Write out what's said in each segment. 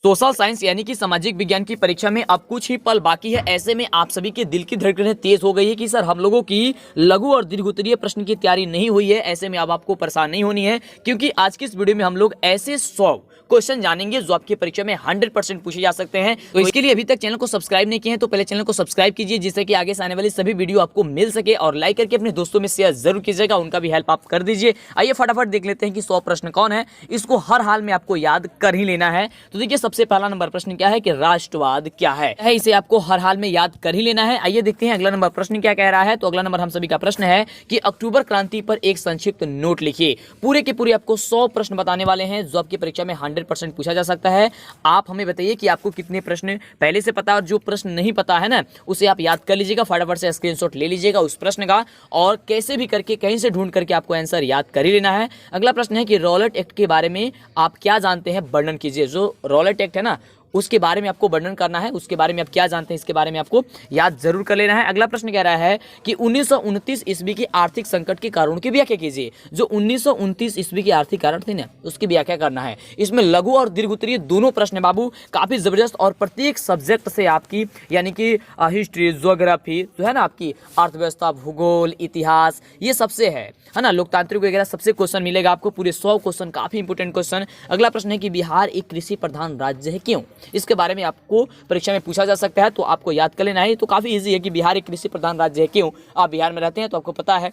Social science यानी कि सामाजिक विज्ञान की परीक्षा में अब कुछ ही पल बाकी है। ऐसे में आप सभी के दिल की धड़कनें तेज हो गई है कि सर हम लोगों की लघु और दीर्घ उत्तरीय प्रश्न की तैयारी नहीं हुई है। ऐसे में अब आपको परेशान नहीं होनी है, क्योंकि आज की इस वीडियो में हम लोग ऐसे 100 क्वेश्चन जानेंगे जो आपकी परीक्षा में 100% पूछे जा सकते हैं। तो इसके लिए अभी तक चैनल को सब्सक्राइब नहीं किए हैं तो पहले चैनल को सब्सक्राइब कीजिए, जिससे कि आगे से आने वाली सभी वीडियो आपको मिल सके, और लाइक करके अपने दोस्तों में शेयर जरूर कीजिएगा, उनका भी हेल्प आप कर दीजिए। आइए फटाफट देख लेते हैं कि 100 प्रश्न कौन है, इसको हर हाल में आपको याद कर ही लेना है। तो देखिए सबसे पहला नंबर प्रश्न क्या है कि राष्ट्रवाद क्या है, इसे आपको हर हाल में याद कर ही लेना है। आइए देखते हैं अगला नंबर प्रश्न क्या कह रहा है। तो अगला नंबर हम सभी का प्रश्न है कि अक्टूबर क्रांति पर एक संक्षिप्त नोट लिखिए। पूरे के पूरे आपको 100 प्रश्न बताने वाले हैं जो आपकी परीक्षा में 100% पूछा जा सकता है। आप हमें बताइए कि आपको कितने प्रश्न पहले से पता, और जो प्रश्न नहीं पता है ना उसे आप याद कर लीजिएगा, फटाफट से स्क्रीनशॉट ले लीजिएगा उस प्रश्न का, और कैसे भी करके कहीं से ढूंढ करके आपको आंसर याद कर ही लेना है। अगला प्रश्न है कि रॉलेट एक्ट के बारे में आप क्या जानते हैं, वर्णन कीजिए। जो रॉलेट एक्ट है ना उसके बारे में आपको वर्णन करना है, उसके बारे में आप क्या जानते हैं इसके बारे में आपको याद जरूर कर लेना है। अगला प्रश्न कह रहा है कि 1929 ईस्वी की आर्थिक संकट के कारणों की व्याख्या कीजिए। जो 1929 ईस्वी की आर्थिक कारण थी ना उसकी व्याख्या करना है। इसमें लघु और दीर्घ उत्तरीय दोनों प्रश्न है बाबू, काफी जबरदस्त, और प्रत्येक सब्जेक्ट से आपकी यानी कि हिस्ट्री, ज्योग्राफी जो है ना, आपकी अर्थव्यवस्था, भूगोल, इतिहास, ये सबसे है ना, लोकतांत्रिक वगैरह सबसे क्वेश्चन मिलेगा आपको, पूरे 100 क्वेश्चन, काफी इंपोर्टेंट क्वेश्चन। अगला प्रश्न है कि बिहार एक कृषि प्रधान राज्य है, क्यों? इसके बारे में आपको परीक्षा में पूछा जा सकता है, तो आपको याद कर लेना है। तो काफी इजी है कि बिहार एक कृषि प्रधान राज्य है, क्यों? आप बिहार में रहते हैं तो आपको पता है।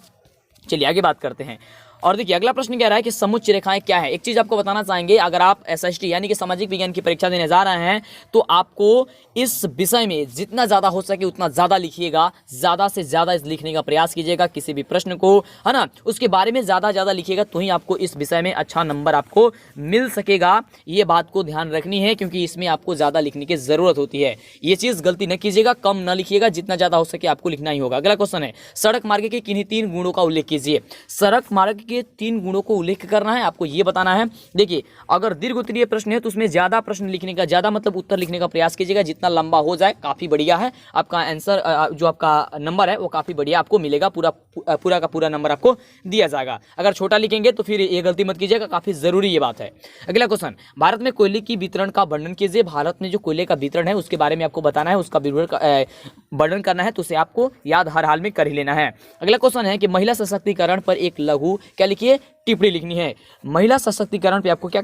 चलिए आगे बात करते हैं। और देखिए अगला प्रश्न कह रहा है कि समुच्च रेखाएं क्या है। एक चीज आपको बताना चाहेंगे, अगर आप एसएसटी यानी कि सामाजिक विज्ञान की परीक्षा देने जा रहे हैं तो आपको इस विषय में जितना ज्यादा हो सके उतना ज्यादा लिखिएगा, ज्यादा से ज्यादा लिखने का प्रयास कीजिएगा किसी भी प्रश्न को, है ना, उसके बारे में ज्यादा लिखिएगा, तो ही आपको इस विषय में अच्छा नंबर आपको मिल सकेगा। ये बात को ध्यान रखनी है, क्योंकि इसमें आपको ज्यादा लिखने की जरूरत होती है। ये चीज गलती न कीजिएगा, कम न लिखिएगा, जितना ज्यादा हो सके आपको लिखना ही होगा। अगला क्वेश्चन है सड़क मार्ग के किन्हीं 3 गुणों का उल्लेख कीजिए। सड़क मार्ग के 3 गुणों को उल्लेख करना है, आपको ये बताना है। देखिए अगर दीर्घ उत्तरीय प्रश्न है तो उसमें ज्यादा प्रश्न लिखने का, ज्यादा मतलब उत्तर लिखने का प्रयास कीजिएगा, जितना लंबा हो जाए काफी बढ़िया है। आपका आंसर जो आपका नंबर है वो काफी बढ़िया आपको मिलेगा, पूरा का पूरा नंबर आपको दिया जाएगा। अगर छोटा लिखेंगे तो फिर ये गलती मत कीजिएगा, काफी जरूरी ये बात है। अगला क्वेश्चन, भारत में कोयले की वितरण का वर्णन कीजिए। भारत में जो कोयले का वितरण है उसके बारे में आपको बताना है, उसका वर्णन करना है, तो उसे आपको याद हर हाल में कर ही लेना है। अगला क्वेश्चन है कि महिला सशक्तिकरण पर एक लघु क्या लिखिए, टिप्पणी लिखनी है। महिला सशक्तिकरण पे आपको क्या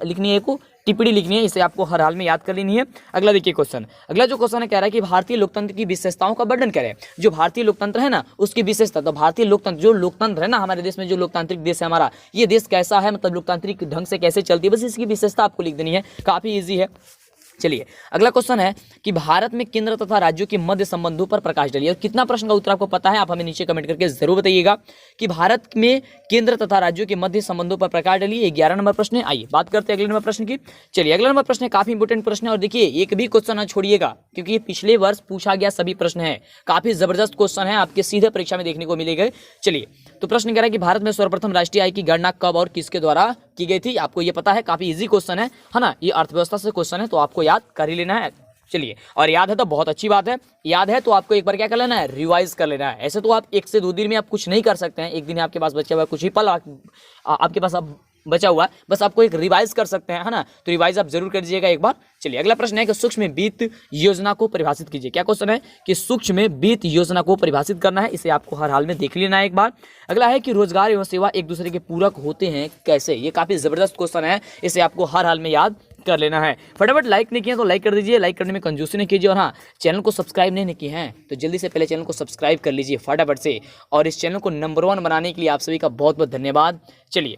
लिखनी है, को टिप्पणी लिखनी है, इसे आपको हर हाल में याद कर लेनी है। अगला देखिए क्वेश्चन, अगला जो क्वेश्चन है कह रहा है कि भारतीय लोकतंत्र की विशेषताओं का वर्णन करें। जो भारतीय लोकतंत्र है ना उसकी विशेषता, तो भारतीय लोकतंत्र, जो लोकतंत्र है ना हमारे देश में, जो लोकतांत्रिक देश है हमारा, ये देश कैसा है, मतलब लोकतांत्रिक ढंग से कैसे चलती है, बस इसकी विशेषता आपको लिख देनी है, काफी ईजी है। चलिए अगला क्वेश्चन है कि भारत में केंद्र तथा राज्यों के मध्य संबंधों पर प्रकाश डालिए। और कितना प्रश्न का उत्तर आपको पता है आप हमें नीचे कमेंट करके जरूर बताइएगा कि भारत में केंद्र तथा राज्यों के मध्य संबंधों पर प्रकाश डालिए। 11 नंबर प्रश्न है। आइए बात करते हैं अगले नंबर प्रश्न की। चलिए अगला नंबर प्रश्न है, काफी इंपोर्टेंट प्रश्न है, और देखिए एक भी क्वेश्चन ना छोड़िएगा, क्योंकि ये पिछले वर्ष पूछा गया सभी प्रश्न है, काफी जबरदस्त क्वेश्चन है, आपके सीधे परीक्षा में देखने को मिलेगा। चलिए तो प्रश्न कह रहा है कि भारत में सर्वप्रथम राष्ट्रीय आय की गणना कब और किसके द्वारा की गई थी। आपको ये पता है, काफी इजी क्वेश्चन है ना, ये अर्थव्यवस्था से क्वेश्चन है, तो आपको याद कर ही लेना है। चलिए, और याद है तो बहुत अच्छी बात है, याद है तो आपको एक बार क्या कर लेना है, रिवाइज कर लेना है। ऐसे तो आप 1 से 2 दिन में आप कुछ नहीं कर सकते हैं, एक दिन आपके पास बचा हुआ कुछ ही पल आपके पास अब बचा हुआ है, बस आपको एक रिवाइज कर सकते हैं, है ना, तो रिवाइज आप जरूर कर दीजिएगा एक बार। चलिए अगला प्रश्न है कि सूक्ष्म वित्त योजना को परिभाषित कीजिए। क्या क्वेश्चन है कि सूक्ष्म वित्त योजना को परिभाषित करना है, इसे आपको हर हाल में देख लेना है एक बार। अगला है कि रोजगार एवं सेवा एक दूसरे के पूरक होते हैं कैसे। ये काफी जबरदस्त क्वेश्चन है, इसे आपको हर हाल में याद कर लेना है। फटाफट लाइक नहीं किया तो लाइक कर दीजिए, लाइक करने में कंजूसी नहीं कीजिए, और हाँ चैनल को सब्सक्राइब नहीं किए हैं तो जल्दी से पहले चैनल को सब्सक्राइब कर लीजिए फटाफट से, और इस चैनल को नंबर 1 बनाने के लिए आप सभी का बहुत बहुत धन्यवाद। चलिए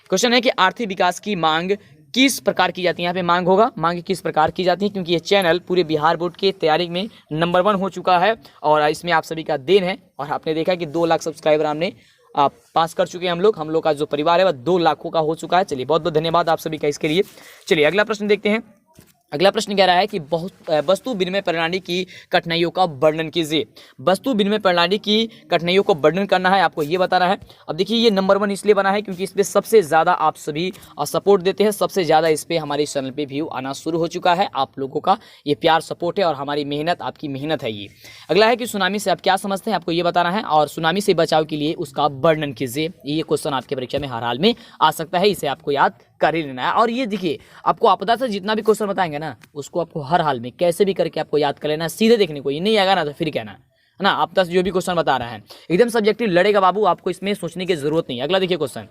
क्वेश्चन है कि आर्थिक विकास की मांग किस प्रकार की जाती है। यहाँ पे मांग होगा, मांग किस प्रकार की जाती है, क्योंकि ये चैनल पूरे बिहार बोर्ड की तैयारी में नंबर 1 हो चुका है, और इसमें आप सभी का देन है। और आपने देखा कि 2 लाख सब्सक्राइबर हमने पास कर चुके हैं हम लोग का जो परिवार है वह 2 लाखों का हो चुका है। चलिए बहुत बहुत धन्यवाद आप सभी का इसके लिए। चलिए अगला प्रश्न देखते हैं। अगला प्रश्न कह रहा है कि वस्तु विनिमय प्रणाली की कठिनाइयों का वर्णन कीजिए। वस्तु विनिमय प्रणाली की कठिनाइयों को वर्णन करना है, आपको ये बताना है। अब देखिए ये नंबर 1 इसलिए बना है क्योंकि इस पे सबसे ज़्यादा आप सभी सपोर्ट देते हैं, सबसे ज़्यादा इस पे हमारे चैनल पे व्यू आना शुरू हो चुका है। आप लोगों का ये प्यार सपोर्ट है और हमारी मेहनत, आपकी मेहनत है ये। अगला है कि सुनामी से आप क्या समझते हैं, आपको ये बताना है, और सुनामी से बचाव के लिए उसका वर्णन कीजिए। ये क्वेश्चन आपके परीक्षा में हर हाल में आ सकता है, इसे आपको याद कर ही लेना है। और ये देखिए, आपको आपदा से जितना भी क्वेश्चन बताएंगे ना, उसको आपको हर हाल में कैसे भी करके आपको याद कर लेना, सीधे देखने को, ये नहीं आएगा ना तो फिर कहना है ना। आपदा से जो भी क्वेश्चन बता रहा है एकदम सब्जेक्टिव लड़ेगा बाबू, आपको इसमें सोचने की जरूरत नहीं। अगला देखिए क्वेश्चन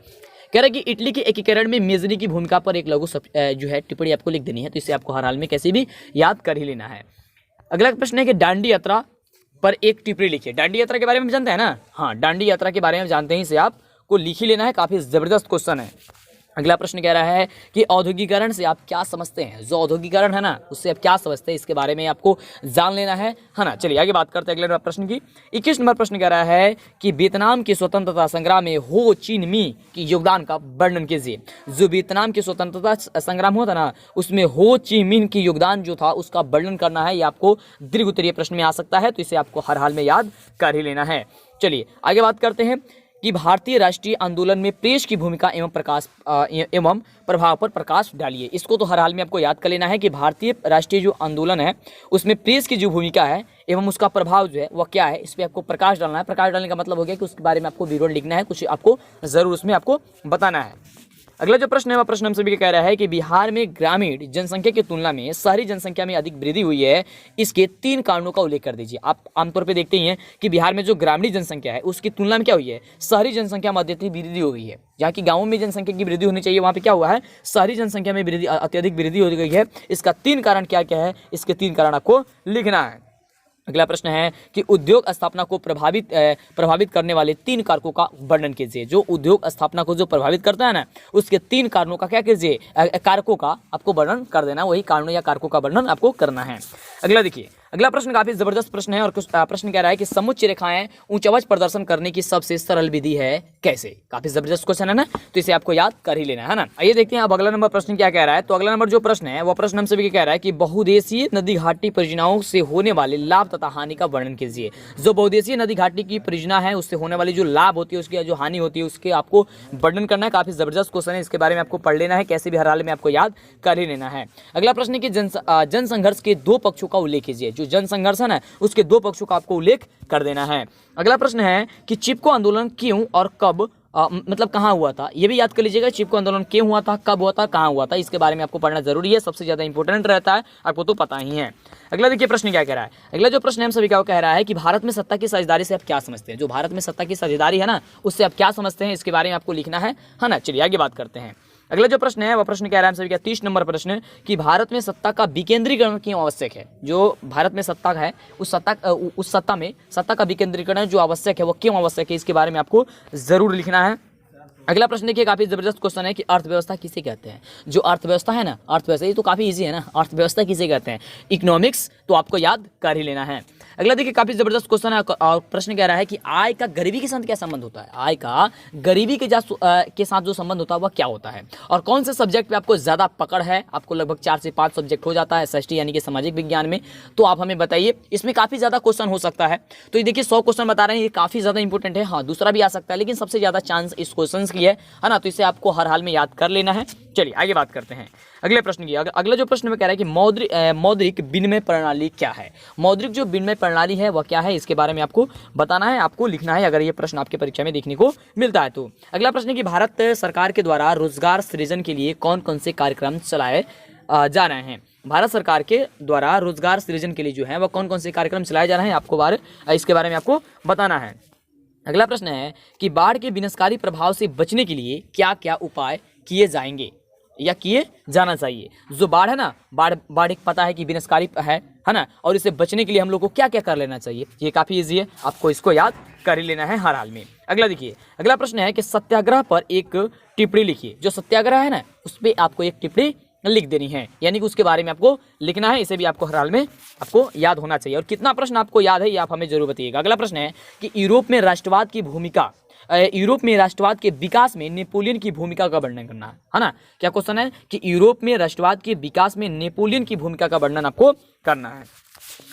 कह रहा है कि इटली के एकीकरण में मेजनी की भूमिका पर एक लघु जो है टिप्पणी आपको लिख देनी है, तो इसे आपको हर हाल में कैसे भी याद कर ही लेना है। अगला प्रश्न है कि डांडी यात्रा पर एक टिप्पणी लिखिए। डांडी यात्रा के बारे में जानते हैं ना, हाँ डांडी यात्रा के बारे में जानते हैं, इसे आपको लिख ही लेना है, काफी जबरदस्त क्वेश्चन है। अगला प्रश्न कह रहा है कि औद्योगिकरण से आप क्या समझते हैं, जो औद्योगिकरण है ना उससे आप क्या समझते हैं, इसके बारे में आपको जान लेना है ना। चलिए आगे बात करते हैं अगले प्रश्न की। 21 नंबर प्रश्न कह रहा है कि वियतनाम के स्वतंत्रता संग्राम में हो चिन मी की योगदान का वर्णन कीजिए। जो वियतनाम के स्वतंत्रता संग्राम हुआ था ना, उसमें हो ची मिन की योगदान जो था उसका वर्णन करना है। ये आपको दीर्घ उत्तरीय प्रश्न में आ सकता है, तो इसे आपको हर हाल में याद कर ही लेना है। चलिए आगे बात करते हैं कि भारतीय राष्ट्रीय आंदोलन में प्रेस की भूमिका एवं प्रभाव पर प्रकाश डालिए। इसको तो हर हाल में आपको याद कर लेना है कि भारतीय राष्ट्रीय जो आंदोलन है उसमें प्रेस की जो भूमिका है एवं उसका प्रभाव जो है वह क्या है, इस पर आपको प्रकाश डालना है। प्रकाश डालने का मतलब हो गया कि उसके बारे में आपको विवरण लिखना है, कुछ आपको जरूर उसमें आपको बताना है। अगला जो प्रश्न है वह प्रश्न हम सभी कह रहा है कि बिहार में ग्रामीण जनसंख्या की तुलना में शहरी जनसंख्या में अधिक वृद्धि हुई है, इसके 3 कारणों का उल्लेख कर दीजिए। आप आमतौर पे देखते ही हैं कि बिहार में जो ग्रामीण जनसंख्या है उसकी तुलना में क्या हुई है, शहरी जनसंख्या में अत्यधिक वृद्धि हो गई है। जहाँ की गाँवों में जनसंख्या की वृद्धि होनी चाहिए वहाँ पे क्या हुआ है, शहरी जनसंख्या में वृद्धि अत्यधिक वृद्धि हो गई है। इसका 3 कारण क्या क्या है, इसके 3 कारण आपको लिखना है। अगला प्रश्न है कि उद्योग स्थापना को प्रभावित करने वाले 3 कारकों का वर्णन कीजिए। जो उद्योग स्थापना को जो प्रभावित करता है ना, उसके 3 कारणों का क्या कीजिए, कारकों का आपको वर्णन कर देना, वही कारणों या कारकों का वर्णन आपको करना है। अगला देखिए, अगला प्रश्न काफी जबरदस्त प्रश्न है और कुछ प्रश्न कह रहा है कि समुच्च रेखाएं उच्च आवाज प्रदर्शन करने की सबसे सरल विधि है कैसे। काफी जबरदस्त क्वेश्चन है ना, तो इसे आपको याद कर ही लेना है ना। आइए देखते हैं अब अगला नंबर प्रश्न क्या कह रहा है। तो अगला नंबर जो प्रश्न है वह प्रश्न हम सभी कह रहा है कि बहुउद्देशीय नदी घाटी परियोजनाओं से होने वाले लाभ तथा हानि का वर्णन कीजिए। जो बहुउद्देशीय नदी घाटी की परियोजना है उससे होने वाली जो लाभ होती है, उसकी जो हानि होती है, उसके आपको वर्णन करना है। काफी जबरदस्त क्वेश्चन है, इसके बारे में आपको पढ़ लेना है, कैसे भी हर हाल में आपको याद कर ही लेना है। अगला प्रश्न है कि जनसंघर्ष के 2 पक्षों का उल्लेख कीजिए। जो जनसंघर्ष है ना उसके 2 पक्षों का आपको उल्लेख कर देना है। अगला प्रश्न है कि चिपको आंदोलन क्यों और कब मतलब कहाँ हुआ था, ये भी याद कर लीजिएगा। चिपको आंदोलन क्यों हुआ था, कब हुआ था, कहाँ हुआ था, इसके बारे में आपको पढ़ना जरूरी है, सबसे ज्यादा इंपॉर्टेंट रहता है, आपको तो पता ही है। अगला देखिए प्रश्न क्या कह रहा है। अगला जो प्रश्न हम सभी का कह रहा है कि भारत में सत्ता की साझेदारी से आप क्या समझते हैं। जो भारत में सत्ता की साझेदारी है ना उससे आप क्या समझते हैं, इसके बारे में आपको लिखना है ना। चलिए आगे बात करते हैं। अगला जो प्रश्न है वह प्रश्न कह रहा है हम सभी का 30 नंबर प्रश्न कि भारत में सत्ता का विकेंद्रीकरण क्यों आवश्यक है। जो भारत में सत्ता है उस सत्ता का विकेंद्रीकरण जो आवश्यक है वो क्यों आवश्यक है, इसके बारे में आपको जरूर लिखना है। अगला प्रश्न देखिए, काफी जबरदस्त क्वेश्चन है कि अर्थव्यवस्था किसे कहते हैं। जो अर्थव्यवस्था है ना, अर्थव्यवस्था ये तो काफी इजी है ना, अर्थव्यवस्था किसे कहते हैं, इकोनॉमिक्स, तो आपको याद कर ही लेना है। अगला देखिए काफी जबरदस्त क्वेश्चन है और प्रश्न कह रहा है कि आय का गरीबी के साथ क्या संबंध होता है। आय का गरीबी के साथ जो संबंध होता है वह क्या होता है, और कौन से सब्जेक्ट पे आपको ज्यादा पकड़ है। आपको लगभग 4 से 5 सब्जेक्ट हो जाता है एसएसटी यानी कि सामाजिक विज्ञान में, तो आप हमें बताइए। इसमें काफी ज्यादा क्वेश्चन हो सकता है, तो ये देखिए 100 क्वेश्चन बता रहे हैं, ये काफी ज्यादा इंपॉर्टेंट है। हाँ दूसरा भी आ सकता है, लेकिन सबसे ज्यादा चांस इस क्वेश्चन की है ना, तो इसे आपको हर हाल में याद कर लेना है। चलिए आगे बात करते हैं अगले प्रश्न की। अगला जो प्रश्न में कह रहा है कि मौद्रिक विनिमय प्रणाली क्या है। मौद्रिक जो विनिमय प्रणाली है वह क्या है, इसके बारे में आपको बताना है, आपको लिखना है, अगर ये प्रश्न आपके परीक्षा में देखने को मिलता है तो। अगला प्रश्न है कि भारत सरकार के द्वारा रोजगार सृजन के लिए कौन कौन से कार्यक्रम चलाए जा रहे हैं। भारत सरकार के द्वारा रोजगार सृजन के लिए जो है वह कौन कौन से कार्यक्रम चलाए जा रहे हैं, आपको इसके बारे में आपको बताना है। अगला प्रश्न है कि बाढ़ के विनाशकारी प्रभाव से बचने के लिए क्या क्या उपाय किए जाएंगे या किए जाना चाहिए। जो बाढ़ है ना, बाढ़ एक पता है कि विनाशकारी है ना, और इसे बचने के लिए हम लोग को क्या क्या कर लेना चाहिए, ये काफी इजी है, आपको इसको याद कर ही लेना है हर हाल में। अगला देखिए, अगला प्रश्न है कि सत्याग्रह पर एक टिप्पणी लिखिए। जो सत्याग्रह है ना उस पर आपको एक टिप्पणी लिख देनी है, यानी कि उसके बारे में आपको लिखना है, इसे भी आपको हर हाल में आपको याद होना चाहिए। और कितना प्रश्न आपको याद है ये आप हमें जरूर बताइएगा। अगला प्रश्न है कि यूरोप में राष्ट्रवाद की भूमिका, यूरोप में राष्ट्रवाद के विकास में नेपोलियन की भूमिका का वर्णन करना है ना। क्या क्वेश्चन है कि यूरोप में राष्ट्रवाद के विकास में नेपोलियन की भूमिका का वर्णन आपको करना है।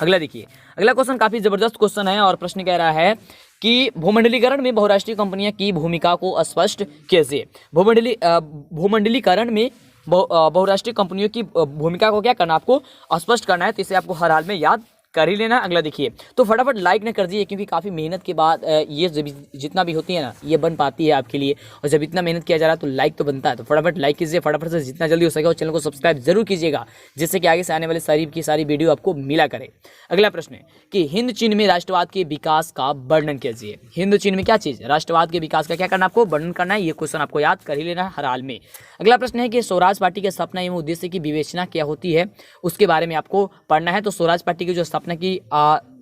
अगला देखिए, अगला क्वेश्चन काफी जबरदस्त क्वेश्चन है और प्रश्न कह रहा है कि भूमंडलीकरण में बहुराष्ट्रीय कंपनियां की भूमिका को स्पष्ट कीजिए। भूमंडलीकरण में बहुराष्ट्रीय कंपनियों की भूमिका को क्या करना, आपको स्पष्ट करना है, तो इसे आपको हर हाल में याद कर ही लेना। अगला देखिए, तो फटाफट लाइक ना कर दीजिए, क्योंकि काफ़ी मेहनत के बाद ये जितना भी होती है ना ये बन पाती है आपके लिए, और जब इतना मेहनत किया जा रहा है तो लाइक तो बनता है। तो फटाफट लाइक कीजिए, फटाफट से जितना जल्दी हो सके और चैनल को सब्सक्राइब जरूर कीजिएगा, जिससे कि आगे से आने वाले सारी की सारी वीडियो आपको मिला करे। अगला प्रश्न है कि हिंद चीन में राष्ट्रवाद के विकास का वर्णन कीजिए। हिंद चीन में क्या चीज़, राष्ट्रवाद के विकास का क्या करना, आपको वर्णन करना है। ये क्वेश्चन आपको याद कर ही लेना है हर हाल में। अगला प्रश्न है कि स्वराज पार्टी के स्थापना एवं उद्देश्य की विवेचना क्या होती है, उसके बारे में आपको पढ़ना है। तो स्वराज पार्टी की जो स्थापना की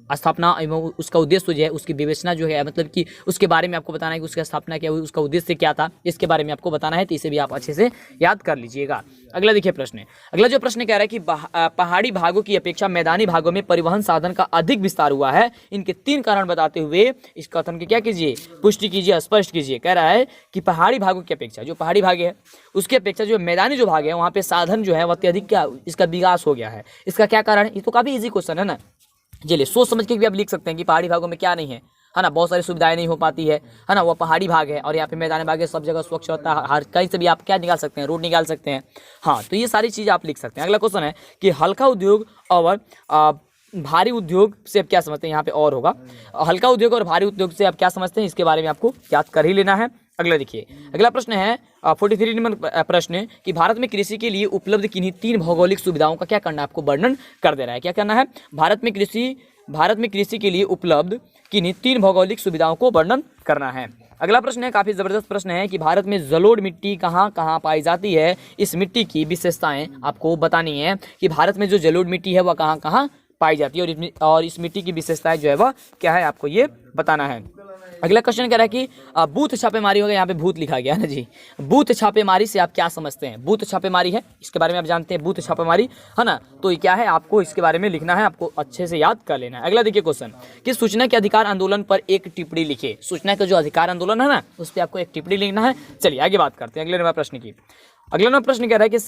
स्थापना एवं उसका उद्देश्य जो है, उसकी विवेचना जो है, मतलब कि उसके बारे में आपको बताना है कि उसका स्थापना क्या हुई, उसका उद्देश्य क्या था, इसके बारे में आपको बताना है। तो इसे भी आप अच्छे से याद कर लीजिएगा। अगला देखिए प्रश्न, अगला जो प्रश्न कह रहा है कि पहाड़ी भागों की अपेक्षा मैदानी भागों में परिवहन साधन का अधिक विस्तार हुआ है, इनके 3 कारण बताते हुए इस कथन की क्या कीजिए, पुष्टि कीजिए, स्पष्ट कीजिए। कह रहा है कि पहाड़ी भागों की अपेक्षा, जो पहाड़ी भाग है उसकी अपेक्षा जो मैदानी जो भाग है वहाँ पे साधन जो है वह अत्यधिक क्या, इसका विकास हो गया है। इसका क्या कारण है, ये तो काफी इजी क्वेश्चन है ना। चलिए सोच समझ के भी आप लिख सकते हैं कि पहाड़ी भागों में क्या नहीं है ना, बहुत सारी सुविधाएं नहीं हो पाती है ना, वो पहाड़ी भाग है। और यहाँ पे मैदानी भाग है, सब जगह स्वच्छ रहता है, हर कहीं से भी आप क्या निकाल सकते हैं, रोड निकाल सकते हैं। हाँ, तो ये सारी चीज़ आप लिख सकते हैं। अगला क्वेश्चन है कि हल्का उद्योग और भारी उद्योग से आप क्या समझते हैं, यहाँ पे और होगा, हल्का उद्योग और भारी उद्योग से आप क्या समझते हैं, इसके बारे में आपको याद कर ही लेना है। अगला देखिए, अगला प्रश्न है 43 नंबर प्रश्न कि भारत में कृषि के लिए उपलब्ध किन्हीं 3 भौगोलिक सुविधाओं का क्या करना है, आपको वर्णन कर देना है। क्या करना है, भारत में कृषि के लिए उपलब्ध किन्हीं 3 भौगोलिक सुविधाओं को वर्णन करना है। अगला प्रश्न है, काफी जबरदस्त प्रश्न है कि भारत में जलोढ़ मिट्टी कहाँ कहाँ पाई जाती है, इस मिट्टी की विशेषताएं आपको बतानी है कि भारत में जो जलोढ़ मिट्टी है वह कहाँ कहाँ पाई जाती है, और इस मिट्टी की विशेषताएं जो है वह क्या है, आपको ये बताना है। अगला क्वेश्चन कह रहा है कि बूथ छापेमारी होगा, यहाँ पे भूत लिखा गया है ना जी। बूथ छापेमारी से आप क्या समझते हैं, बूथ छापेमारी है, इसके बारे में आप जानते हैं, बूथ छापेमारी है ना, तो ये क्या है, आपको इसके बारे में लिखना है, आपको अच्छे से याद कर लेना है। अगला देखिए क्वेश्चन कि सूचना के अधिकार आंदोलन पर एक टिप्पणी लिखिए। सूचना का जो अधिकार आंदोलन है ना, उस पर आपको एक टिप्पणी लिखना है। चलिए आगे बात करते हैं अगले नंबर प्रश्न की। अगला नंबर प्रश्न कह रहा है कि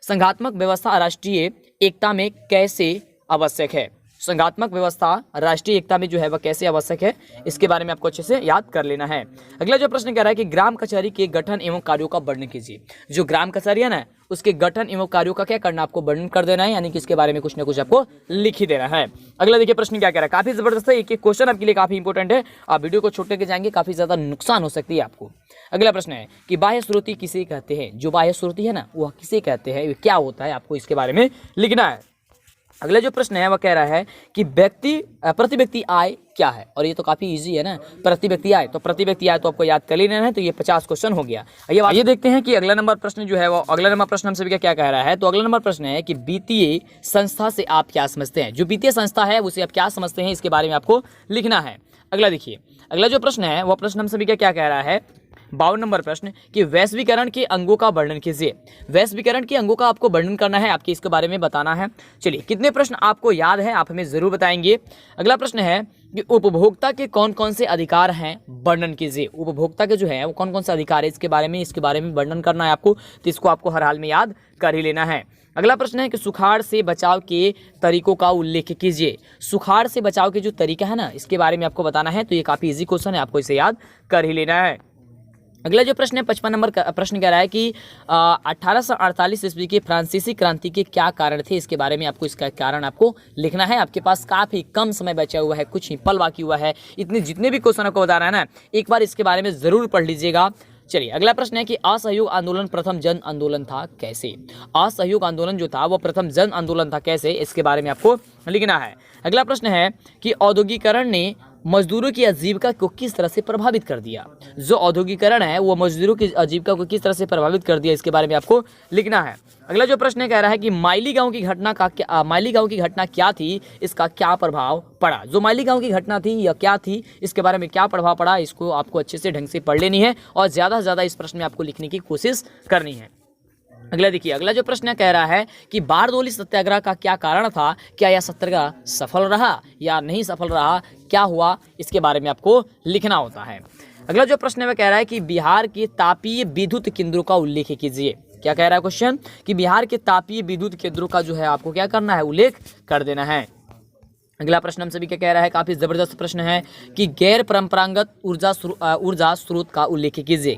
संघात्मक व्यवस्था राष्ट्रीय एकता में कैसे आवश्यक है। संघात्मक व्यवस्था राष्ट्रीय एकता में जो है वह कैसे आवश्यक है, इसके बारे में आपको अच्छे से याद कर लेना है। अगला जो प्रश्न कह रहा है कि ग्राम कचहरी के गठन एवं कार्यों का वर्णन कीजिए। जो ग्राम कचहरी है ना, उसके गठन एवं कार्यों का क्या करना, आपको वर्णन कर देना है, यानी कि इसके बारे में कुछ ना कुछ आपको लिख ही देना है। अगला देखिए प्रश्न क्या कह रहा है, काफी जबरदस्त है, एक क्वेश्चन आपके लिए काफी इंपॉर्टेंट है, आप वीडियो को छोड़ करके जाएंगे, काफी ज्यादा नुकसान हो सकती है आपको। अगला प्रश्न है कि बाह्य स्रोती किसे कहते हैं। जो बाह्य स्रोती है ना, वह किसे कहते हैं, क्या होता है, आपको इसके बारे में लिखना है। अगला जो प्रश्न है वह कह रहा है कि प्रति व्यक्ति आय क्या है, और ये तो काफी इजी है ना, प्रति व्यक्ति आय, तो प्रति व्यक्ति आय तो आपको याद कर लेना है। तो ये 50 क्वेश्चन हो गया। ये देखते हैं कि अगला नंबर प्रश्न जो है वो, अगला नंबर प्रश्न हमसे भी क्या कह रहा है। तो अगला नंबर प्रश्न है कि वित्तीय संस्था से आप क्या समझते हैं। जो वित्तीय संस्था है उसे आप क्या समझते हैं, इसके बारे में आपको लिखना है। अगला देखिए, अगला जो प्रश्न है वह प्रश्न हमसे भी क्या कह रहा है, 52 नंबर प्रश्न कि वैश्वीकरण के अंगों का वर्णन कीजिए। वैश्वीकरण के अंगों का आपको वर्णन करना है, आपके इसके बारे में बताना है। चलिए कितने प्रश्न आपको याद है, आप हमें जरूर बताएंगे। अगला प्रश्न है कि उपभोक्ता के कौन कौन से अधिकार हैं, वर्णन कीजिए। उपभोक्ता के जो है वो कौन कौन से अधिकार है, इसके बारे में वर्णन करना है आपको, तो इसको आपको हर हाल में याद कर ही लेना है। अगला प्रश्न है कि सुखाड़ से बचाव के तरीकों का उल्लेख कीजिए। सुखाड़ से बचाव के जो तरीका है ना, इसके बारे में आपको बताना है। तो ये काफी इजी क्वेश्चन है, आपको इसे याद कर ही लेना है। अगला जो प्रश्न है 55 नंबर का प्रश्न कह रहा है कि 1848 ईस्वी के फ्रांसीसी क्रांति के क्या कारण थे, इसके बारे में आपको इसका कारण आपको लिखना है। आपके पास काफी कम समय बचा हुआ है, कुछ ही पल बाकी हुआ है, इतने जितने भी क्वेश्चन आपको बता रहा है ना, एक बार इसके बारे में जरूर पढ़ लीजिएगा। चलिए अगला प्रश्न है कि असहयोग आंदोलन प्रथम जन आंदोलन था कैसे। असहयोग आंदोलन जो था वो प्रथम जन आंदोलन था कैसे, इसके बारे में आपको लिखना है। अगला प्रश्न है कि औद्योगिकरण ने मजदूरों की आजीविका को किस तरह से प्रभावित कर दिया। जो औद्योगिकरण है वो मजदूरों की आजीविका को किस तरह से प्रभावित कर दिया, इसके बारे में आपको लिखना है। अगला जो प्रश्न कह रहा है कि माइली गांव की घटना क्या थी, इसका क्या प्रभाव पड़ा। जो माइली गांव की घटना थी या क्या थी, इसके बारे में क्या प्रभाव पड़ा, इसको आपको अच्छे से ढंग से पढ़ लेनी है और ज़्यादा से ज़्यादा इस प्रश्न में आपको लिखने की कोशिश करनी है। अगला देखिए, अगला जो प्रश्न कह रहा है कि बारदोली सत्याग्रह का क्या कारण था, क्या यह सत्याग्रह सफल रहा या नहीं सफल रहा, क्या हुआ, इसके बारे में आपको लिखना होता है। अगला जो प्रश्न वह कह रहा है कि बिहार के तापीय विद्युत केंद्रों का उल्लेख कीजिए। क्या कह रहा है क्वेश्चन कि बिहार के तापीय विद्युत केंद्रों का जो है आपको क्या करना है, उल्लेख कर देना है। अगला प्रश्न हम सभी का कह रहा है, काफी जबरदस्त प्रश्न है कि गैर परंपरागत ऊर्जा स्रोत का उल्लेख कीजिए।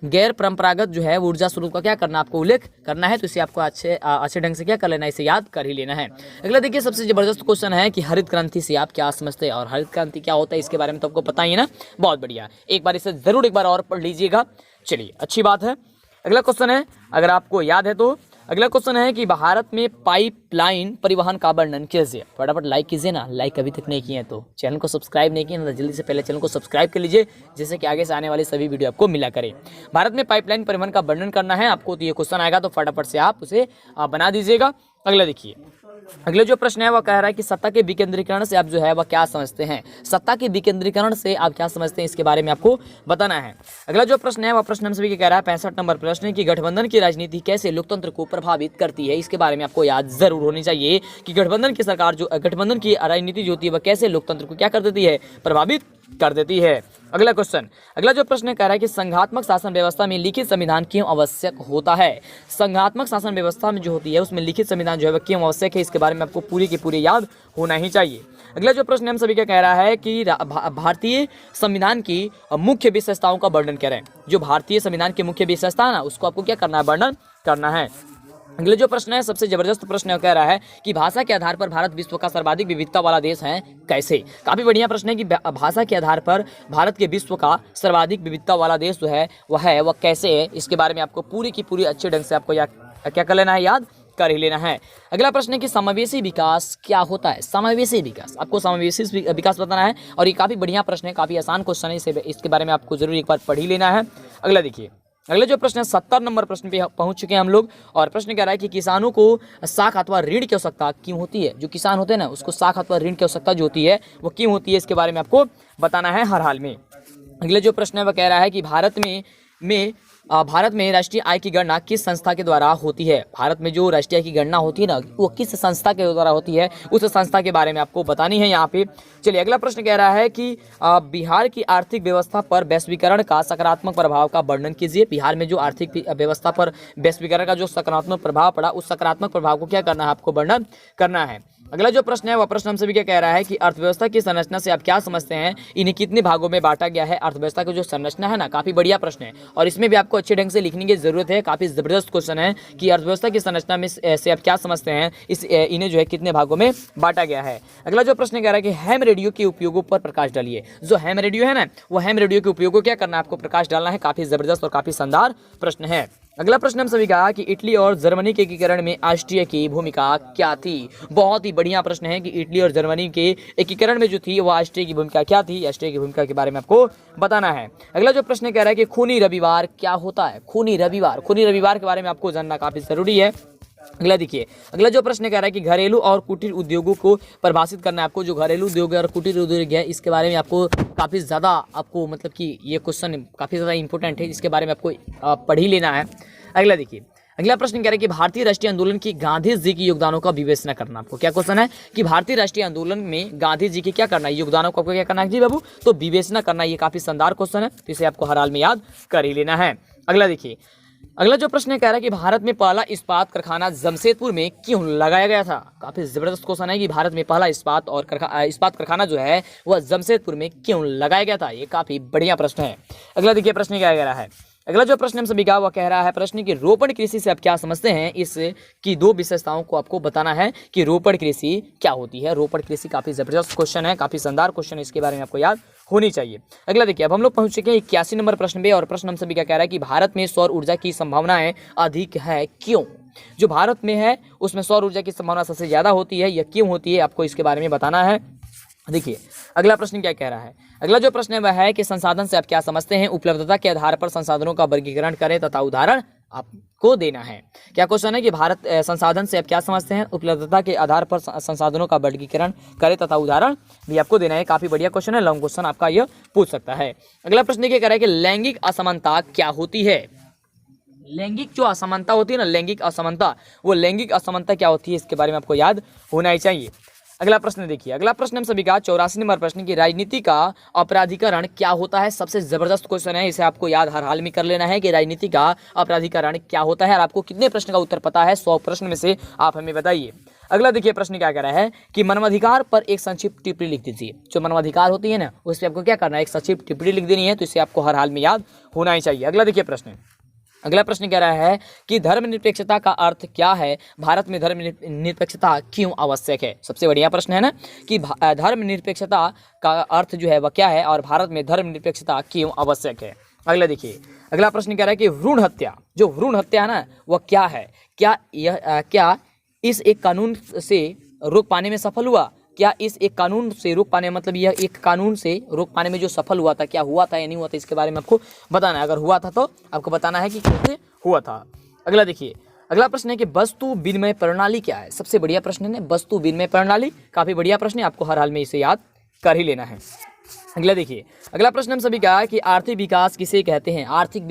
गैर परंपरागत जो है ऊर्जा स्रोत का क्या करना, आपको उल्लेख करना है। तो इसे आपको अच्छे ढंग से क्या कर लेना है, इसे याद कर ही लेना है। अगला देखिए, सबसे जबरदस्त क्वेश्चन है कि हरित क्रांति से आप क्या समझते हैं, और हरित क्रांति क्या होता है इसके बारे में तो आपको पता ही है ना। बहुत बढ़िया, एक बार इसे जरूर एक बार और पढ़ लीजिएगा। चलिए, अच्छी बात है। अगला क्वेश्चन है, अगर आपको याद है तो अगला क्वेश्चन है कि भारत में पाइपलाइन परिवहन का वर्णन कीजिए। फटाफट लाइक कीजिए ना, लाइक अभी तक नहीं किए हैं तो चैनल को सब्सक्राइब नहीं किए ना, जल्दी से पहले चैनल को सब्सक्राइब कर लीजिए, जिससे कि आगे से आने वाली सभी वीडियो आपको मिला करे। भारत में पाइपलाइन परिवहन का वर्णन करना है आपको, तो ये क्वेश्चन आएगा तो फटाफट से आप उसे बना दीजिएगा। अगला देखिए, अगले जो प्रश्न है वह कह रहा है कि सत्ता के विकेंद्रीकरण से आप जो है वह क्या समझते हैं। सत्ता के विकेंद्रीकरण से आप क्या समझते हैं, इसके बारे में आपको बताना है। अगला जो प्रश्न है वह प्रश्न हम सभी के कह रहा है 65 नंबर प्रश्न है कि गठबंधन की राजनीति कैसे लोकतंत्र को प्रभावित करती है। इसके बारे में आपको याद जरूर होनी चाहिए कि गठबंधन की सरकार जो गठबंधन की राजनीति जो होती है वह कैसे लोकतंत्र को क्या कर देती है, प्रभावित कर देती है। अगला क्वेश्चन, अगला जो प्रश्न कह रहा है कि संघात्मक शासन व्यवस्था में लिखित संविधान क्यों आवश्यक होता है। संघात्मक शासन व्यवस्था में जो होती है उसमें लिखित संविधान जो है वह क्यों आवश्यक है, इसके बारे में आपको पूरी की पूरी याद होना ही चाहिए। अगला जो प्रश्न हम सभी का कह रहा है कि भारतीय संविधान की मुख्य विशेषताओं का वर्णन करें। जो भारतीय संविधान की मुख्य विशेषता है ना, उसको आपको क्या करना है, वर्णन करना है। अगले जो प्रश्न है, सबसे जबरदस्त प्रश्न है, कह रहा है कि भाषा के आधार पर भारत विश्व का सर्वाधिक विविधता वाला देश है, कैसे। काफी बढ़िया प्रश्न है कि भाषा के आधार पर भारत के विश्व का सर्वाधिक विविधता वाला देश जो है वह कैसे है, इसके बारे में आपको पूरी की पूरी अच्छे ढंग से आपको क्या कर लेना है, याद कर ही लेना है। अगला प्रश्न है कि समावेशी विकास क्या होता है। समावेशी विकास, आपको समावेशी विकास बताना है, और ये काफी बढ़िया प्रश्न है, काफी आसान क्वेश्चन है, इसके बारे में आपको जरूर एक बार पढ़ ही लेना है। अगला देखिए, अगले जो प्रश्न है 70 नंबर प्रश्न पे पहुंच चुके हैं हम लोग, और प्रश्न कह रहा है कि किसानों को साख अथवा ऋण की आवश्यकता क्यों होती है। जो किसान होते हैं ना, उसको साख अथवा ऋण की आवश्यकता जो होती है वो क्यों होती है, इसके बारे में आपको बताना है हर हाल में। अगले जो प्रश्न है वह कह रहा है कि भारत में राष्ट्रीय आय की गणना किस संस्था के द्वारा होती है। भारत में जो राष्ट्रीय आय की गणना होती है ना, वो किस संस्था के द्वारा होती है, उस संस्था के बारे में आपको बतानी है यहाँ पे। चलिए, अगला प्रश्न कह रहा है कि बिहार की आर्थिक व्यवस्था पर वैश्वीकरण का सकारात्मक प्रभाव का वर्णन कीजिए। बिहार में जो आर्थिक व्यवस्था पर वैश्वीकरण का जो सकारात्मक प्रभाव पड़ा, उस सकारात्मक प्रभाव को क्या करना है, आपको वर्णन करना है। अगला जो प्रश्न है वह प्रश्न हम सभी क्या कह रहा है कि अर्थव्यवस्था की संरचना से आप क्या समझते हैं, इन्हें कितने भागों में बांटा गया है। अर्थव्यवस्था की जो संरचना है ना, काफी बढ़िया प्रश्न है, और इसमें भी आपको अच्छे ढंग से लिखने की जरूरत है। काफी जबरदस्त क्वेश्चन है कि अर्थव्यवस्था की संरचना में से आप क्या समझते हैं, इन्हें जो है कितने भागों में बांटा गया है। अगला जो प्रश्न कह रहा है कि हैम रेडियो के उपयोगों पर प्रकाश डालिए। जो हैम रेडियो है ना, वो हैम रेडियो के उपयोगों क्या करना है, आपको प्रकाश डालना है। काफी जबरदस्त और काफी शानदार प्रश्न है। अगला प्रश्न हम सभी का कि इटली और जर्मनी के एकीकरण में ऑस्ट्रिया की भूमिका क्या थी। बहुत ही बढ़िया प्रश्न है कि इटली और जर्मनी के एकीकरण में जो थी वो ऑस्ट्रिया की भूमिका क्या थी। ऑस्ट्रिया की भूमिका के बारे में आपको बताना है। अगला जो प्रश्न कह रहा है कि खूनी रविवार क्या होता है। खूनी रविवार के बारे में आपको जानना काफी जरूरी है। अगला देखिए, अगला जो प्रश्न कह रहा है कि घरेलू और कुटीर उद्योगों को परिभाषित करना है आपको। जो घरेलू उद्योग है और कुटीर उद्योग है, इसके बारे में आपको काफ़ी ज़्यादा आपको मतलब कि ये क्वेश्चन काफ़ी ज़्यादा इंपॉर्टेंट है, इसके बारे में आपको पढ़ ही लेना है। अगला देखिए, अगला प्रश्न कह रहा है कि भारतीय राष्ट्रीय आंदोलन की गांधी जी के योगदानों का विवेचना करना। आपको क्या क्वेश्चन है कि भारतीय राष्ट्रीय आंदोलन में गांधी जी के क्या करना है, योगदानों को आपको क्या करना है जी बाबू, तो विवेचना करना। ये काफ़ी शानदार क्वेश्चन है, तो इसे आपको हर हाल में याद कर ही लेना है। अगला देखिए, अगला जो प्रश्न कह रहा है कि भारत में पहला इस्पात कारखाना जमशेदपुर में क्यों लगाया गया था। काफी जबरदस्त क्वेश्चन है कि भारत में पहला इस्पात कारखाना जो है वह जमशेदपुर में क्यों लगाया गया था। ये काफी बढ़िया प्रश्न है। अगला देखिए, प्रश्न क्या कह रहा है। अगला जो प्रश्न हम सभी का वह कह रहा है प्रश्न की रोपण कृषि से आप क्या समझते हैं। इस की दो विशेषताओं को आपको बताना है कि रोपण कृषि क्या होती है। रोपण कृषि काफी जबरदस्त क्वेश्चन है, काफी शानदार क्वेश्चन है, इसके बारे में आपको याद होनी चाहिए। अगला देखिए, अब हम लोग पहुंच चुके हैं 81 नंबर प्रश्न पे, और प्रश्न हम सभी का कह रहा है कि भारत में सौर ऊर्जा की संभावनाएं अधिक है, क्यों। जो भारत में है उसमें सौर ऊर्जा की संभावना सबसे ज्यादा होती है, यह क्यों होती है, आपको इसके बारे में बताना है। देखिए, अगला प्रश्न क्या कह रहा है। अगला जो प्रश्न है वह है कि संसाधन से आप क्या समझते हैं। उपलब्धता के आधार पर संसाधनों का वर्गीकरण करें तथा उदाहरण आपको देना है। क्या क्वेश्चन है कि भारत संसाधन से आप क्या समझते हैं, उपलब्धता के आधार पर संसाधनों का वर्गीकरण करें तथा उदाहरण भी आपको देना है। काफी बढ़िया क्वेश्चन है, लॉन्ग क्वेश्चन आपका यह पूछ सकता है। अगला प्रश्न क्या कह रहा है कि लैंगिक असमानता क्या होती है। लैंगिक जो असमानता होती है ना, लैंगिक असमानता, वो लैंगिक असमानता क्या होती है, इसके बारे में आपको याद होना ही चाहिए। अगला प्रश्न देखिए, अगला प्रश्न हम सभी का 84 नंबर प्रश्न की राजनीति का अपराधीकरण क्या होता है। सबसे जबरदस्त क्वेश्चन है, इसे आपको याद हर हाल में कर लेना है कि राजनीति का अपराधीकरण क्या होता है। और आपको कितने प्रश्न का उत्तर पता है 100 प्रश्न में से, आप हमें बताइए। अगला देखिए प्रश्न क्या कह रहा है कि मानवाधिकार पर एक संक्षिप्त टिप्पणी लिख दीजिए। जो मानवाधिकार होती है ना, उस पर आपको क्या करना है, एक संक्षिप्त टिप्पणी लिख देनी है। तो इसे आपको हर हाल में याद होना ही चाहिए। अगला देखिए प्रश्न, अगला प्रश्न कह रहा है कि धर्मनिरपेक्षता का अर्थ क्या है, भारत में धर्मनिरपेक्षता क्यों आवश्यक है। सबसे बढ़िया प्रश्न है ना कि धर्मनिरपेक्षता का अर्थ जो है वह क्या है और भारत में धर्मनिरपेक्षता क्यों आवश्यक है। अगला देखिए, अगला प्रश्न कह रहा है कि भ्रूण हत्या, जो भ्रूण हत्या है ना वह क्या है, क्या इस एक कानून से रोक पाने में सफल हुआ, क्या इस एक कानून से रोक पाने मतलब यह एक कानून से रोक पाने में जो सफल हुआ था, क्या हुआ था या नहीं हुआ था, इसके बारे में आपको बताना है। अगर हुआ था तो आपको बताना है कि कैसे हुआ था। अगला देखिए, अगला प्रश्न है कि वस्तु विनिमय प्रणाली क्या है। सबसे बढ़िया प्रश्न है वस्तु विनिमय प्रणाली, काफी बढ़िया प्रश्न है, आपको हर हाल में इसे याद कर ही लेना है। अगला देखिए, अगला प्रश्न हम सभी का है कि आर्थिक विकास किसे कहते हैं। आर्थिक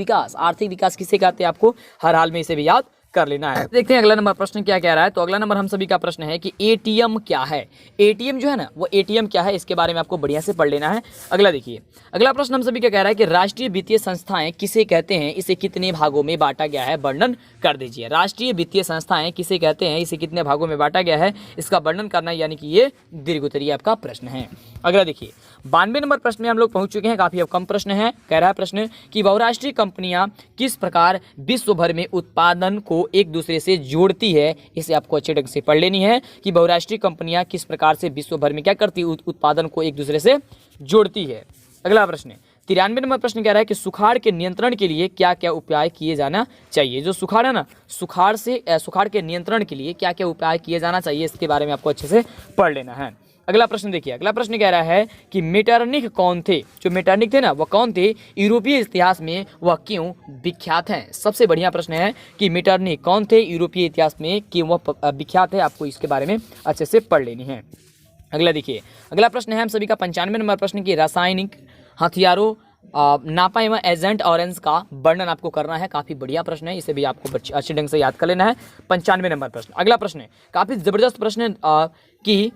विकास किसे कहते हैं, आपको हर हाल में इसे भी याद कर लेना है। देखते हैं अगला नंबर प्रश्न क्या कह रहा है। तो अगला नंबर हम सभी का प्रश्न है कि एटीएम क्या है। एटीएम जो है ना वो एटीएम क्या है, इसके बारे में आपको बढ़िया से पढ़ लेना है। अगला देखिए, अगला प्रश्न हम सभी का कह रहा है कि राष्ट्रीय वित्तीय संस्थाएं किसे कहते हैं, इसे कितने भागों में बांटा गया है, वर्णन कर दीजिए। राष्ट्रीय वित्तीय संस्थाएं किसे कहते हैं, इसे कितने भागों में बांटा गया है, इसका वर्णन करना है, यानी कि ये दीर्घ उत्तरीय आपका प्रश्न है। अगला देखिए, 92 नंबर प्रश्न में हम लोग पहुंच चुके हैं। काफी अब कम प्रश्न है। कह रहा है प्रश्न कि बहुराष्ट्रीय कंपनियां किस प्रकार विश्व भर में उत्पादन को एक दूसरे से जोड़ती है। इसे आपको अच्छे ढंग से पढ़ लेनी है कि बहुराष्ट्रीय कंपनियां किस प्रकार से विश्व भर में क्या करती है, उत्पादन को एक दूसरे से जोड़ती है। अगला प्रश्न 93 नंबर प्रश्न कह रहा है कि सुखाड़ के नियंत्रण के लिए क्या क्या उपाय किए जाना चाहिए। जो सुखाड़ है ना, सुखाड़ के नियंत्रण के लिए क्या क्या उपाय किए जाना चाहिए, इसके बारे में आपको अच्छे से पढ़ लेना है। अगला प्रश्न देखिए, अगला प्रश्न कह रहा है कि मेटरनिख कौन थे। जो मेटरनिख थे ना वह कौन थे, यूरोपीय इतिहास में वह क्यों विख्यात हैं। सबसे बढ़िया प्रश्न है कि मेटरनिख कौन थे, यूरोपीय इतिहास में क्यों वह विख्यात है, आपको इसके बारे में अच्छे से पढ़ लेनी है। अगला देखिए, अगला प्रश्न है हम सभी का 95 नंबर प्रश्न की रासायनिक हथियारों नापा एवं एजेंट ऑरेंज का वर्णन आपको करना है। काफी बढ़िया प्रश्न है, इसे भी आपको अच्छे ढंग से याद कर लेना है। 95 नंबर प्रश्न। अगला प्रश्न है काफी जबरदस्त प्रश्न कि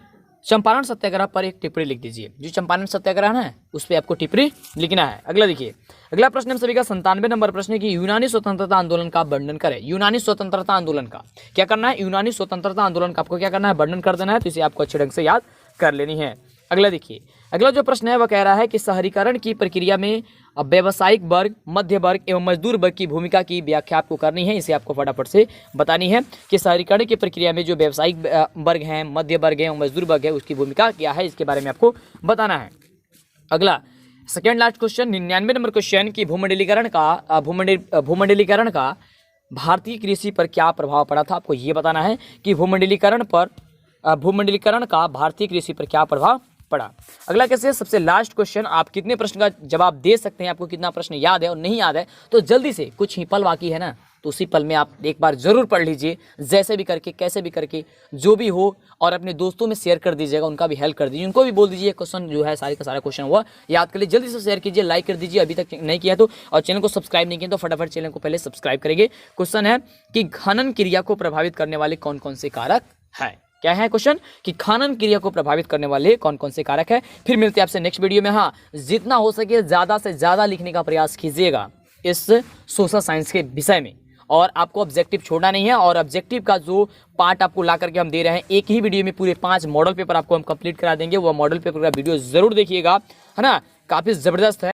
चंपारण सत्याग्रह पर एक टिप्पणी लिख दीजिए। जो चंपारण सत्याग्रह है उस पर आपको टिप्पणी लिखना है। अगला देखिए, अगला प्रश्न हम सभी का 97 नंबर प्रश्न है कि यूनानी स्वतंत्रता आंदोलन का वर्णन करें। यूनानी स्वतंत्रता आंदोलन का क्या करना है, यूनानी स्वतंत्रता आंदोलन का आपको क्या करना है, वर्णन कर देना है। तो इसे आपको अच्छे ढंग से याद कर लेनी है। अगला देखिए, अगला जो प्रश्न है वह कह रहा है कि शहरीकरण की प्रक्रिया में व्यावसायिक वर्ग, मध्य वर्ग एवं मजदूर वर्ग की भूमिका की व्याख्या आपको करनी है। इसे आपको फटाफट से बतानी है कि शहरीकरण की प्रक्रिया में जो व्यावसायिक वर्ग हैं, मध्य वर्ग है और मजदूर वर्ग है, उसकी भूमिका क्या है, इसके बारे में आपको बताना है। अगला second last question 99 number question की भूमंडलीकरण का भारतीय कृषि पर क्या प्रभाव पड़ा था। आपको ये बताना है कि भूमंडलीकरण का भारतीय कृषि पर क्या प्रभाव पड़ा। अगला कैसे सबसे लास्ट क्वेश्चन, आप कितने प्रश्न का जवाब दे सकते हैं, आपको कितना प्रश्न याद है और नहीं याद है, तो जल्दी से कुछ ही पल बाकी है ना, तो उसी पल में आप एक बार जरूर पढ़ लीजिए, जैसे भी करके कैसे भी करके जो भी हो, और अपने दोस्तों में शेयर कर दीजिएगा, उनका भी हेल्प कर दीजिए, उनको भी बोल दीजिए क्वेश्चन जो है सारे का सारा क्वेश्चन हुआ याद कर लीजिए। जल्दी से शेयर कीजिए, लाइक कर दीजिए अभी तक नहीं किया तो, और चैनल को सब्सक्राइब नहीं किया तो फटाफट चैनल को पहले सब्सक्राइब करेंगे। क्वेश्चन है कि खनन क्रिया को प्रभावित करने वाले कौन कौन से कारक है। क्या है क्वेश्चन कि खनन क्रिया को प्रभावित करने वाले कौन कौन से कारक है। फिर मिलते हैं आपसे नेक्स्ट वीडियो में। हाँ, जितना हो सके ज्यादा से ज्यादा लिखने का प्रयास कीजिएगा इस सोशल साइंस के विषय में, और आपको ऑब्जेक्टिव छोड़ना नहीं है। और ऑब्जेक्टिव का जो पार्ट आपको ला करके हम दे रहे हैं, एक ही वीडियो में पूरे 5 मॉडल पेपर आपको हम कंप्लीट करा देंगे। वो मॉडल पेपर का वीडियो जरूर देखिएगा, है ना, काफी जबरदस्त है।